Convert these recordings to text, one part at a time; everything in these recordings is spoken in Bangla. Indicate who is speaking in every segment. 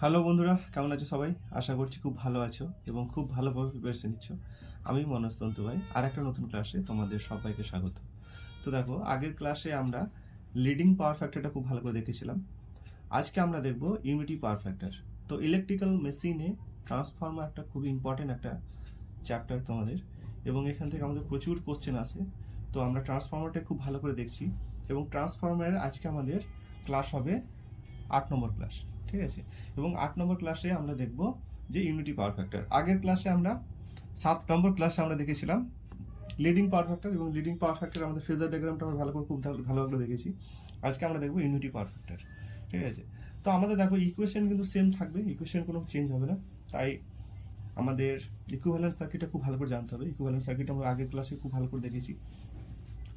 Speaker 1: হ্যালো বন্ধুরা, কেমন আছো সবাই? আশা করছি খুব ভালো আছো এবং খুব ভালোভাবে প্রিপারেশন নিচ্ছ। আমি মনোজ তন্তু ভাই আর একটা নতুন ক্লাসে তোমাদের সবাইকে স্বাগত। তো দেখো, আগের ক্লাসে আমরা লিডিং পাওয়ার ফ্যাক্টরটা খুব ভালো করে দেখেছিলাম। আজকে আমরা দেখব ইউনিটি পাওয়ার ফ্যাক্টর। তো ইলেকট্রিক্যাল মেশিনে ট্রান্সফর্মার একটা খুব ইম্পর্টেন্ট একটা চ্যাপ্টার তোমাদের, এবং এখান থেকে আমাদের প্রচুর কোশ্চেন আসে। তো আমরা ট্রান্সফর্মারটা খুব ভালো করে দেখছি, এবং ট্রান্সফর্মারের আজকে আমাদের ক্লাস হবে 8 নম্বর ক্লাস, ঠিক আছে? এবং 8 নম্বর ক্লাসে আমরা দেখব যে ইউনিটি পাওয়ার ফ্যাক্টর। আগের ক্লাসে আমরা 7 নম্বর ক্লাসে আমরা দেখেছিলাম লিডিং পাওয়ার ফ্যাক্টর, এবং লিডিং পাওয়ার ফ্যাক্টর আমাদের ফেজার ডায়াগ্রামটা আমরা খুব ভালোভাবে দেখেছি। আজকে আমরা দেখব ইউনিটি পাওয়ার ফ্যাক্টর, ঠিক আছে? তো আমাদের দেখো ইকুয়েশন কিন্তু সেম থাকবে, ইকুয়েশন কোনো চেঞ্জ হবে না। তাই আমাদের ইকুইভ্যালেন্ট সার্কিটটা খুব ভালো করে জানতে হবে। ইকুইভ্যালেন্ট সার্কিট আমরা আগের ক্লাসে খুব ভালো করে দেখেছি।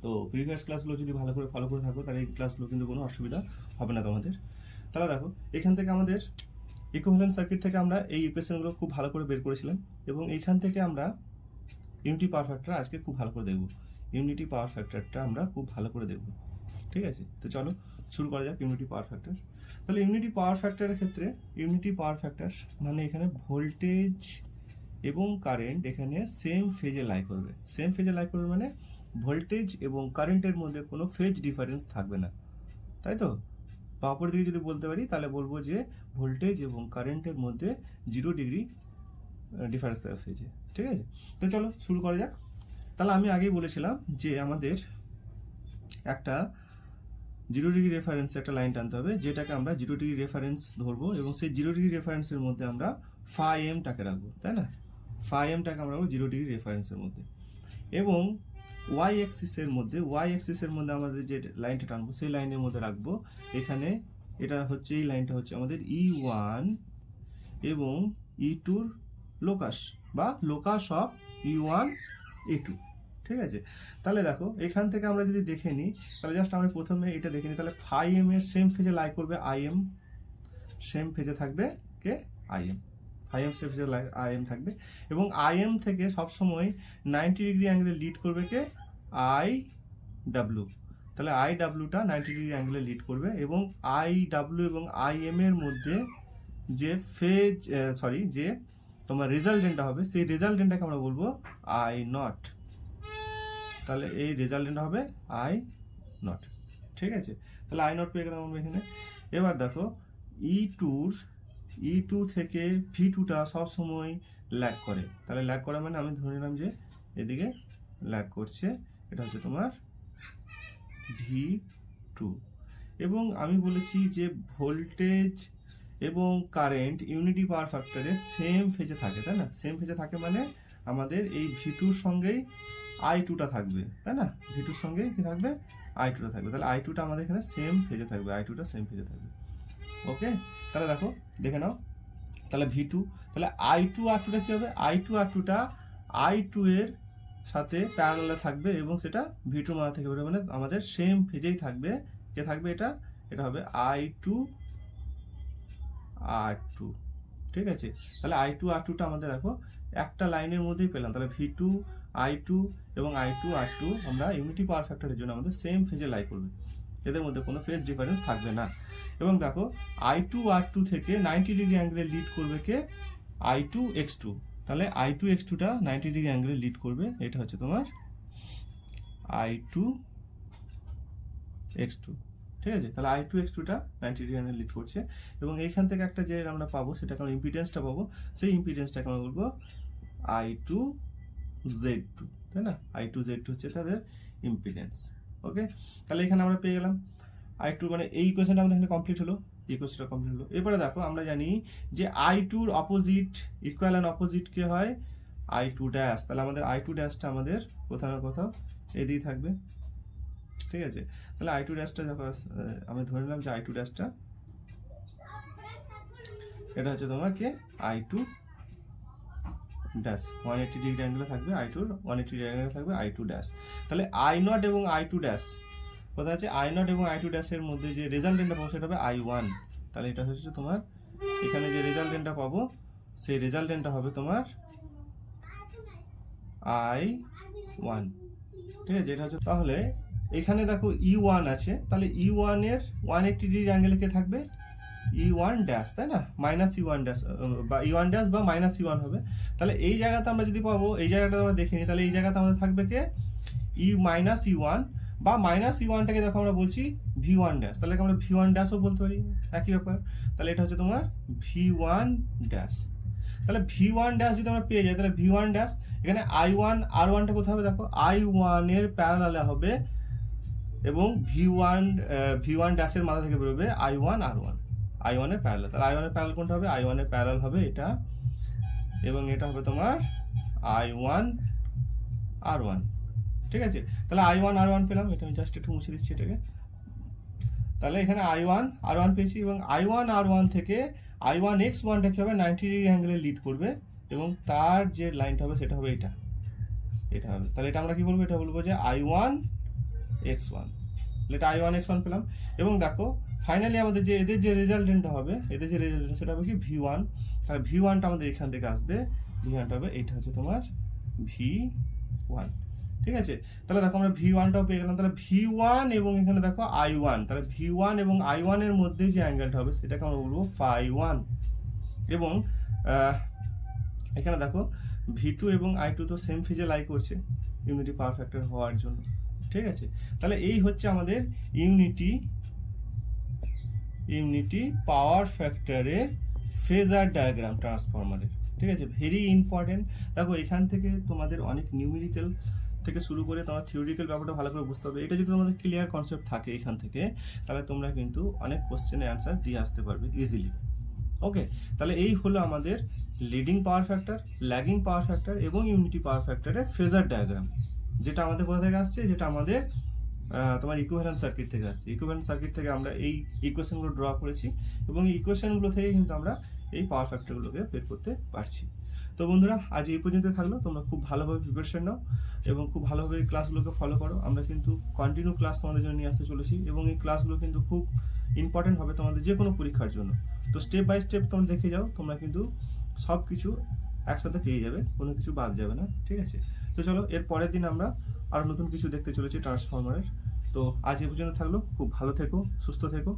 Speaker 1: তো প্রিভিয়াস ক্লাসগুলো যদি ভালো করে ফলো করে থাকো, তাহলে এই ক্লাসগুলো কিন্তু কোনো অসুবিধা হবে না তোমাদের। তাহলে দেখো, এখান থেকে আমাদের ইকুইভ্যালেন্ট সার্কিট থেকে আমরা এই ইকুয়েশনগুলো খুব ভালো করে বের করেছিলাম, এবং এইখান থেকে আমরা ইউনিটি পাওয়ার ফ্যাক্টর আজকে খুব ভালো করে দেখব। ইউনিটি পাওয়ার ফ্যাক্টরটা আমরা খুব ভালো করে দেখব, ঠিক আছে? তো চলো শুরু করা যাক ইউনিটি পাওয়ার ফ্যাক্টর। তাহলে ইউনিটি পাওয়ার ফ্যাক্টরের ক্ষেত্রে ইউনিটি পাওয়ার ফ্যাক্টর মানে এখানে ভোল্টেজ এবং কারেন্ট এখানে সেম ফেজে লাই করবে। সেম ফেজে লাই করবে মানে ভোল্টেজ এবং কারেন্টের মধ্যে কোনো ফেজ ডিফারেন্স থাকবে না, তাই তো? বা অপর দিকে যদি বলতে পারি তাহলে বলবো যে ভোল্টেজ এবং কারেন্টের মধ্যে 0 ডিগ্রি ডিফারেন্স থাকবে ফেজে, ঠিক আছে? তো চলো শুরু করা যাক। তাহলে আমি আগেই বলেছিলাম যে আমাদের একটা 0 ডিগ্রি রেফারেন্সে একটা লাইন টানতে হবে, যেটাকে আমরা 0 ডিগ্রি রেফারেন্স ধরবো, এবং সেই 0 ডিগ্রি রেফারেন্সের মধ্যে আমরা ফাই এমটাকে রাখবো, তাই না? ফাই এমটাকে আমরা রাখবো 0 ডিগ্রি রেফারেন্সের মধ্যে, এবং ওয়াই অ্যাক্সিসের মধ্যে আমাদের যে লাইনটা টানবো সেই লাইনের মধ্যে রাখবো এখানে, এটা হচ্ছে এই লাইনটা হচ্ছে আমাদের E1 এবং E2 লোকাস বা লোকাস অফ E1 E2, ঠিক আছে? তাহলে দেখো, এখান থেকে আমরা যদি দেখে নিই, তাহলে জাস্ট আমরা প্রথমে এটা দেখে নিই। তাহলে ফাই এম এর সেম ফেজে লাই করবে আইএম, সেম ফেজে থাকবে কে আইএম, আইএম সেম ফেজে আইএম থাকবে, এবং আইএম থেকে সবসময় 90 ডিগ্রি অ্যাঙ্গেলে লিড করবে কে আই ডাব্লিউ। তাহলে আই ডাব্লিউটা 90 ডিগ্রি অ্যাঙ্গেলে লিড করবে, এবং আই ডাব্লিউ এবং আই এম এর মধ্যে যে ফেজ যে তোমার রেজাল্টেন্টটা হবে, সেই রেজাল্টেন্টটাকে আমরা বলবো আই নট। তাহলে এই রেজাল্টেন্ট হবে আই নট, ঠিক আছে? তাহলে আই নট পেয়ে গেলাম আমরা এখানে। এবার দেখো, ই টু থেকে ভি টুটা সবসময় ল্যাগ করে। তাহলে ল্যাগ করা মানে আমি ধরে নিলাম যে এদিকে ল্যাগ করছে, এটা হচ্ছে তোমার V2। এবং আমি বলেছি যে ভোল্টেজ এবং কারেন্ট ইউনিটি পাওয়ার ফ্যাক্টরে সেম ফেজে থাকে, তাই না? সেম ফেজে থাকে মানে আমাদের এই V2 এর সঙ্গেই I2টা থাকবে, তাই না? V2 এর সঙ্গেই কি থাকবে? I2টা থাকবে। তাহলে I2টা আমাদের এখানে সেম ফেজে থাকবে, I2টা সেম ফেজে থাকবে। ওকে, তাহলে দেখো দেখে নাও। তাহলে V2, তাহলে I2 R2টা কি হবে? I2 R2টা I2 এর সাথে প্যারালালে থাকবে, এবং সেটা V2 মান থেকে বেরোবে, মানে আমাদের সেম ফেজেই থাকবে। কে থাকবে? এটা হবে I2 R2, ঠিক আছে? তাহলে I2 R2টা আমাদের দেখো একটা লাইনের মধ্যেই পেলাম। তাহলে V2 I2 এবং I2 R2 আমরা ইউনিটি পাওয়ার ফ্যাক্টরের জন্য আমাদের সেম ফেজে লাই করবে, এদের মধ্যে কোনো ফেজ ডিফারেন্স থাকবে না। এবং দেখো, I2 R2 থেকে 90 ডিগ্রি অ্যাঙ্গেলে লিড করবে কে I2 X2। তাহলে I2 X2টা 90 ডিগ্রি অ্যাঙ্গেলে লিড করবে, এটা হচ্ছে তোমার I2 X2, ঠিক আছে? তাহলে I2 X2টা 90 ডিগ্রি অ্যাঙ্গেলে লিড করছে, এবং এইখান থেকে একটা যে আমরা পাবো সেটাকে আমরা ইম্পিডেন্সটা পাবো, সেই ইম্পিডেন্সটাকে আমরা বলবো I2 Z2, তাই না? I2 Z2 হচ্ছে তাদের ইম্পিডেন্স। ওকে, তাহলে এখানে আমরা পেয়ে গেলাম I2, মানে এই ইকুয়েশনটা আমাদের এখানে কমপ্লিট হলো, ইকুয়েশনটা কমপ্লিট হলো। এরপরে দেখো, আমরা জানি যে I2-র অপোজিট, ইকুয়াল অ্যান্ড অপোজিট কে হয় I2 ড্যাশ। তাহলে আমাদের I2 ড্যাশটা আমাদের কোথাও না কোথাও এদিকে থাকবে, ঠিক আছে? তাহলে I2 ড্যাশটা যখন আমি ধরে নিলাম যে I2 ড্যাশটা এটা হচ্ছে তোমার কে I2 ড্যাশ, 180 ডিগ্রি অ্যাঙ্গেলে থাকবে I2-র 180 ডিগ্রি অ্যাঙ্গেলে থাকবে I2 ড্যাশ। তাহলে I0 এবং I2 ড্যাশ কোথায় আছে? I0 এবং I2 ড্যাশের মধ্যে যে রেজাল্টেন্টটা পাবো সেটা হবে I1। তাহলে এটা হচ্ছে তোমার এখানে যে রেজাল্টেন্টটা পাবো, সেই রেজাল্টেন্টটা হবে তোমার I1, ঠিক আছে? এটা হচ্ছে, তাহলে এখানে দেখো E1 আছে, তাহলে E1 এর 180 ডিগ্রি অ্যাঙ্গেলে কে থাকবে? E1 ড্যাশ, তাই না, মাইনাস E1 ড্যাশ বা E1 ড্যাশ বা মাইনাস E1 হবে। তাহলে এই জায়গাতে আমরা যদি পাবো, এই জায়গাটা আমরা দেখিনি, তাহলে এই জায়গাতে আমাদের থাকবে কে E মাইনাস E1 বা মাইনাস E1টাকে দেখো আমরা বলছি V1 ড্যাশ, তাহলে আমরা V1 ড্যাশও বলতে পারি, একই ব্যাপার। তাহলে এটা হচ্ছে তোমার V1 ড্যাশ। তাহলে V1 ড্যাশ যদি আমরা পেয়ে যাই, তাহলে V1 ড্যাশ এখানে I1 R1টা কোথায় হবে দেখো, I1 এর প্যারালালে হবে এবং V1 ড্যাশের মাথা থেকে বেরোবে I1 R1, I1 এর প্যারালাল। তাহলে I1 এর প্যারালাল কোনটা হবে, I1 এর প্যারালাল হবে এটা, এবং এটা হবে তোমার I1 R1। ঠিক আছে, তাহলে I1 R1 পেলাম, এটা আমি জাস্ট একটু মুছে দিচ্ছি এটাকে। তাহলে এখানে I1 R1 পেয়েছি, এবং I1 R1 থেকে I1 X1টা কি হবে, 90 ডিগ্রি অ্যাঙ্গেলে লিড করবে, এবং তার যে লাইনটা হবে সেটা হবে এটা, এটা হবে। তাহলে এটা আমরা কি বলবো, এটা বলবো যে I1 X1। এটা I1 X1 পেলাম, এবং দেখো ফাইনালি আমাদের যে এদের যে রেজাল্টেন্টটা হবে, এদের যে রেজাল্টেন্ট সেটা হবে কি V1। তাহলে V1টা আমাদের এখান থেকে আসবে, V1টা হবে এইটা হচ্ছে তোমার V1। ঠিক আছে, তাহলে দেখো আমরা V1টাও পেয়ে গেলাম। তাহলে V1 এবং এখানে দেখো I1, তাহলে V1 এবং I1 এর মধ্যে যে অ্যাঙ্গেলটা হবে সেটাকে আমরা বলবো φ1। এবং এখানে দেখো V2 এবং I2 তো সেম ফেজে লাই করছে ইউনিটি পাওয়ার ফ্যাক্টর হওয়ার জন্য। ঠিক আছে, তাহলে এই হচ্ছে আমাদের ইউনিটি পাওয়ার ফ্যাক্টরের ফেজার ডায়াগ্রাম ট্রান্সফরমারের। ঠিক আছে, ভেরি ইম্পর্টেন্ট। দেখো এখান থেকে তোমাদের অনেক নিউমেরিক্যাল থেকে শুরু করে তোমার থিওরিক্যাল ব্যাপারটা ভালো করে বুঝতে হবে। এটা যদি তোমাদের ক্লিয়ার কনসেপ্ট থাকে এখান থেকে, তাহলে তোমরা কিন্তু অনেক কোশ্চেনের অ্যান্সার দিয়ে আসতে পারবে ইজিলি। ওকে, তাহলে এই হলো আমাদের leading power factor, lagging power factor এবং ইউনিটি পাওয়ার ফ্যাক্টরের ফেজার ডায়াগ্রাম, যেটা আমাদের কোথা থেকে আসছে, যেটা আমাদের তোমার ইকুইভ্যালেন্ট সার্কিট থেকে আসছে। ইকুইভ্যালেন্ট সার্কিট থেকে আমরা এই ইকুয়েশনগুলো ড্র করেছি, এবং এই ইকুয়েশনগুলো থেকে কিন্তু আমরা এই পাওয়ার ফ্যাক্টরগুলোকে বের করতে পারছি। তো বন্ধুরা, আজ এই পর্যন্ত থাকলো। তোমরা খুব ভালোভাবে প্রিপারেশন নাও এবং খুব ভালোভাবে এই ক্লাসগুলোকে ফলো করো। আমরা কিন্তু কন্টিনিউ ক্লাস তোমাদের জন্য নিয়ে আসতে চলেছি, এবং এই ক্লাসগুলো কিন্তু খুব ইম্পর্টেন্ট হবে তোমাদের যে কোনো পরীক্ষার জন্য। তো স্টেপ বাই স্টেপ তোমরা দেখে যাও, তোমরা কিন্তু সব কিছু একসাথে পেয়ে যাবে, কোনো কিছু বাদ যাবে না। ঠিক আছে, তো চলো এর পরের দিন আমরা আরও নতুন কিছু দেখতে চলেছি ট্রান্সফরমারের। তো আজ এই পর্যন্ত থাকলো, খুব ভালো থেকো, সুস্থ থেকো।